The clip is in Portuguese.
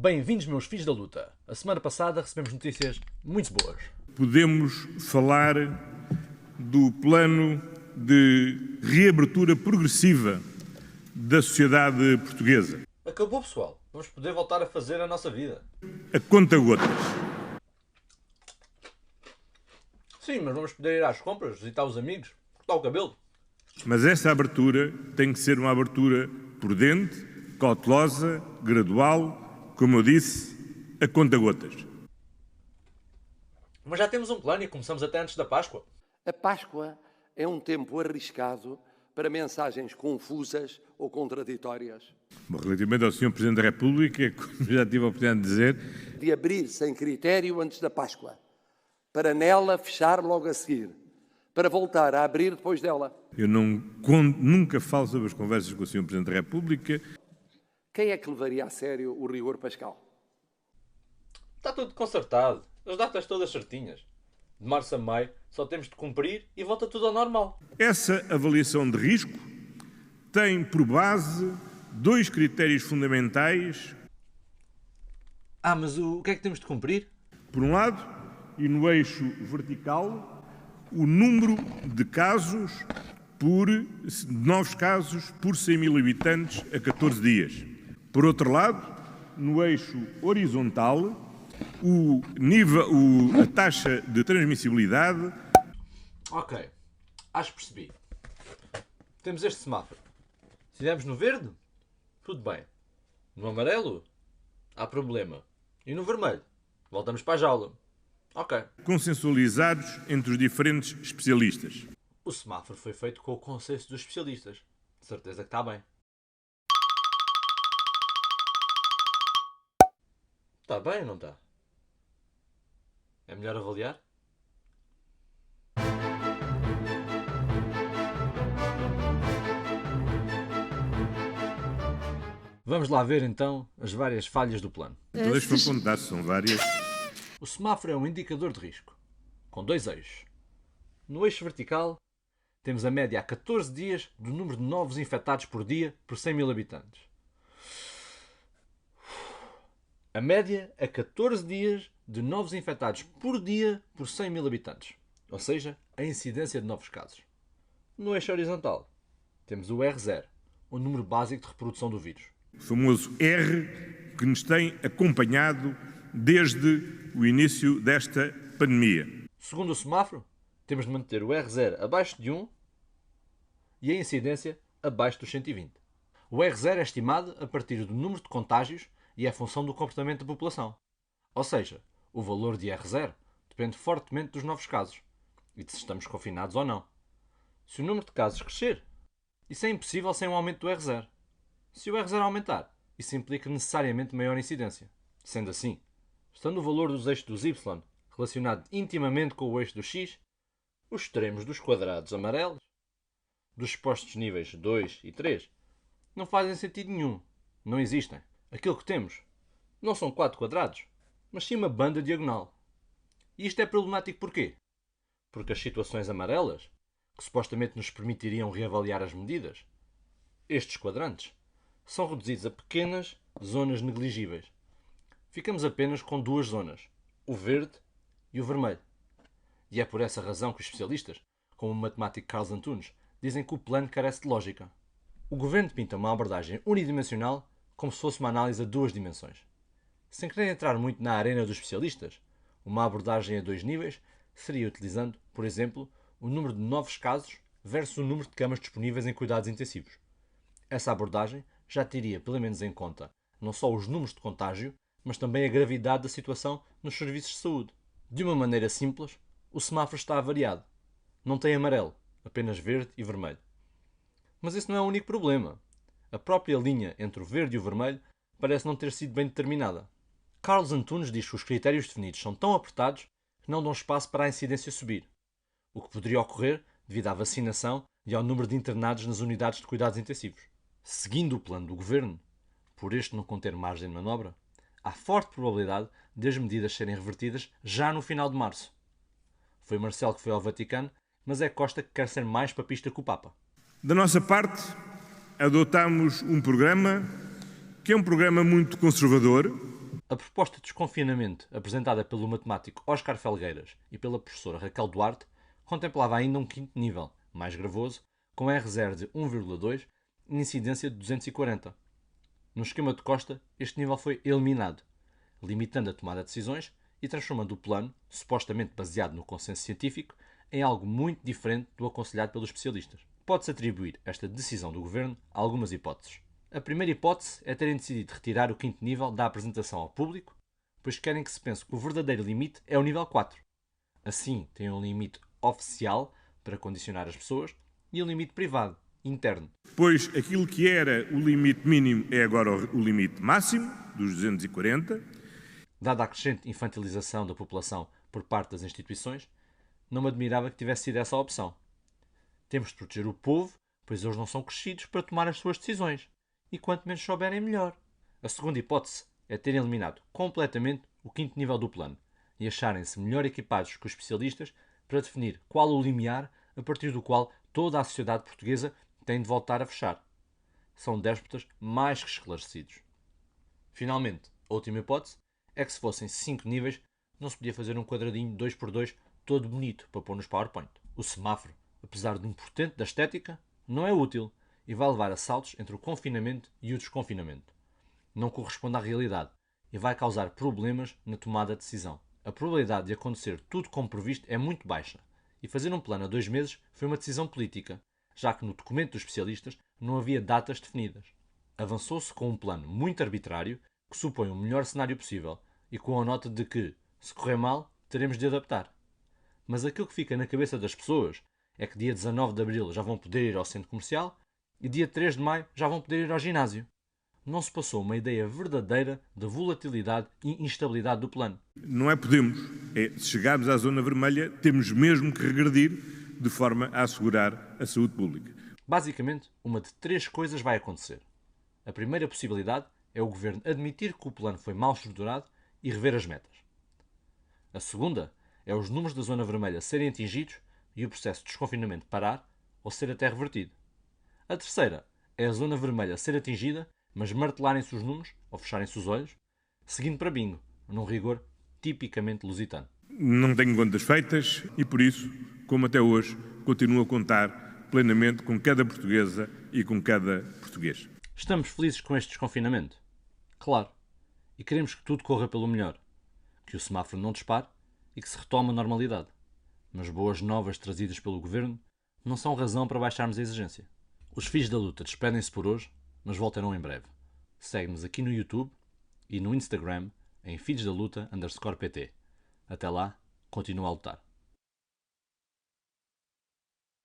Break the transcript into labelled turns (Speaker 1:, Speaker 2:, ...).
Speaker 1: Bem-vindos, meus filhos da luta. A semana passada recebemos notícias muito boas.
Speaker 2: Podemos falar do plano de reabertura progressiva da sociedade portuguesa.
Speaker 1: Acabou, pessoal. Vamos poder voltar a fazer a nossa vida.
Speaker 2: A conta-gotas.
Speaker 1: Sim, mas vamos poder ir às compras, visitar os amigos, cortar o cabelo.
Speaker 2: Mas essa abertura tem que ser uma abertura prudente, cautelosa, gradual, como eu disse, a conta-gotas.
Speaker 1: Mas já temos um plano e começamos até antes da Páscoa.
Speaker 3: A Páscoa é um tempo arriscado para mensagens confusas ou contraditórias.
Speaker 2: Bom, relativamente ao Sr. Presidente da República, como já tive a oportunidade de dizer,
Speaker 3: De abrir sem critério antes da Páscoa, para nela fechar logo a seguir, para voltar a abrir depois dela.
Speaker 2: eu nunca falo sobre as conversas com o Sr. Presidente da República.
Speaker 3: Quem é que levaria a sério o rigor pascal?
Speaker 1: Está tudo consertado. As datas todas certinhas. De março a maio só temos de cumprir e volta tudo ao normal.
Speaker 2: Essa avaliação de risco tem por base dois critérios fundamentais.
Speaker 1: Mas o que é que temos de cumprir?
Speaker 2: Por um lado, e no eixo vertical, o número de casos novos casos por 100 mil habitantes a 14 dias. Por outro lado, no eixo horizontal, a taxa de transmissibilidade.
Speaker 1: Ok, acho que percebi. Temos este semáforo. Se estivermos no verde, tudo bem. No amarelo, há problema. E no vermelho, voltamos para a jaula. Ok.
Speaker 2: Consensualizados entre os diferentes especialistas.
Speaker 1: O semáforo foi feito com o consenso dos especialistas. De certeza que está bem. Está bem ou não está? É melhor avaliar? Vamos lá ver então as várias falhas do plano.
Speaker 2: Então deixa-me apontar, são várias.
Speaker 1: O semáforo é um indicador de risco, com dois eixos. No eixo vertical, temos a média a 14 dias do número de novos infectados por dia por 100 mil habitantes. A média a 14 dias de novos infectados por dia por 100 mil habitantes, ou seja, a incidência de novos casos. No eixo horizontal, temos o R0, o número básico de reprodução do vírus.
Speaker 2: O famoso R que nos tem acompanhado desde o início desta pandemia.
Speaker 1: Segundo o semáforo, temos de manter o R0 abaixo de 1 e a incidência abaixo dos 120. O R0 é estimado a partir do número de contágios e é função do comportamento da população. Ou seja, o valor de R0 depende fortemente dos novos casos e de se estamos confinados ou não. Se o número de casos crescer, isso é impossível sem um aumento do R0. Se o R0 aumentar, isso implica necessariamente maior incidência. Sendo assim, estando o valor dos eixos dos Y relacionado intimamente com o eixo do X, os extremos dos quadrados amarelos, dos supostos níveis 2 e 3, não fazem sentido nenhum. Não existem. Aquilo que temos não são 4 quadrados, mas sim uma banda diagonal. E isto é problemático porquê? Porque as situações amarelas, que supostamente nos permitiriam reavaliar as medidas, estes quadrantes, são reduzidos a pequenas zonas negligíveis. Ficamos apenas com duas zonas, o verde e o vermelho. E é por essa razão que os especialistas, como o matemático Carlos Antunes, dizem que o plano carece de lógica. O governo pinta uma abordagem unidimensional como se fosse uma análise a duas dimensões. Sem querer entrar muito na arena dos especialistas, uma abordagem a dois níveis seria utilizando, por exemplo, o número de novos casos versus o número de camas disponíveis em cuidados intensivos. Essa abordagem já teria pelo menos em conta não só os números de contágio, mas também a gravidade da situação nos serviços de saúde. De uma maneira simples, o semáforo está avariado. Não tem amarelo, apenas verde e vermelho. Mas esse não é o único problema. A própria linha entre o verde e o vermelho parece não ter sido bem determinada. Carlos Antunes diz que os critérios definidos são tão apertados que não dão espaço para a incidência subir, o que poderia ocorrer devido à vacinação e ao número de internados nas unidades de cuidados intensivos. Seguindo o plano do governo, por este não conter margem de manobra, há forte probabilidade de as medidas serem revertidas já no final de março. Foi Marcelo que foi ao Vaticano, mas é Costa que quer ser mais papista que o Papa.
Speaker 2: Da nossa parte, adotámos um programa que é um programa muito conservador,
Speaker 1: A proposta de desconfinamento apresentada pelo matemático Óscar Felgueiras e pela professora Raquel Duarte contemplava ainda um quinto nível, mais gravoso, com R0 de 1,2 e incidência de 240. No esquema de Costa, este nível foi eliminado, limitando a tomada de decisões e transformando o plano, supostamente baseado no consenso científico, em algo muito diferente do aconselhado pelos especialistas. Pode-se atribuir esta decisão do Governo a algumas hipóteses. A primeira hipótese é terem decidido retirar o quinto nível da apresentação ao público, pois querem que se pense que o verdadeiro limite é o nível 4. Assim, têm um limite oficial para condicionar as pessoas e um limite privado, interno.
Speaker 2: Pois aquilo que era o limite mínimo é agora o limite máximo, dos 240.
Speaker 1: Dada a crescente infantilização da população por parte das instituições, não me admirava que tivesse sido essa a opção. Temos de proteger o povo, pois eles não são crescidos para tomar as suas decisões. E quanto menos souberem, melhor. A segunda hipótese é terem eliminado completamente o quinto nível do plano e acharem-se melhor equipados que os especialistas para definir qual o limiar a partir do qual toda a sociedade portuguesa tem de voltar a fechar. São déspotas mais que esclarecidos. Finalmente, a última hipótese é que se fossem 5 níveis, não se podia fazer um quadradinho 2x2 todo bonito para pôr nos PowerPoint. O semáforo, apesar de um portento da estética, não é útil e vai levar a saltos entre o confinamento e o desconfinamento. Não corresponde à realidade e vai causar problemas na tomada de decisão. A probabilidade de acontecer tudo como previsto é muito baixa e fazer um plano a 2 meses foi uma decisão política, já que no documento dos especialistas não havia datas definidas. Avançou-se com um plano muito arbitrário que supõe o melhor cenário possível e com a nota de que, se correr mal, teremos de adaptar. Mas aquilo que fica na cabeça das pessoas é que dia 19 de abril já vão poder ir ao centro comercial e dia 3 de maio já vão poder ir ao ginásio. Não se passou uma ideia verdadeira da volatilidade e instabilidade do plano.
Speaker 2: Não é podemos, se chegarmos à zona vermelha, temos mesmo que regredir de forma a assegurar a saúde pública.
Speaker 1: Basicamente, uma de 3 coisas vai acontecer. A primeira possibilidade é o Governo admitir que o plano foi mal estruturado e rever as metas. A segunda é os números da zona vermelha serem atingidos e o processo de desconfinamento parar ou ser até revertido. A terceira é a zona vermelha ser atingida, mas martelarem-se os números ou fecharem-se os olhos, seguindo para bingo, num rigor tipicamente lusitano.
Speaker 2: Não tenho contas feitas e, por isso, como até hoje, continuo a contar plenamente com cada portuguesa e com cada português.
Speaker 1: Estamos felizes com este desconfinamento? Claro. E queremos que tudo corra pelo melhor. Que o semáforo não dispare e que se retome a normalidade. Mas boas novas trazidas pelo Governo não são razão para baixarmos a exigência. Os filhos da luta despedem-se por hoje, mas voltarão em breve. Segue-nos aqui no YouTube e no Instagram em filhosdaluta_pt. Até lá, continua a lutar.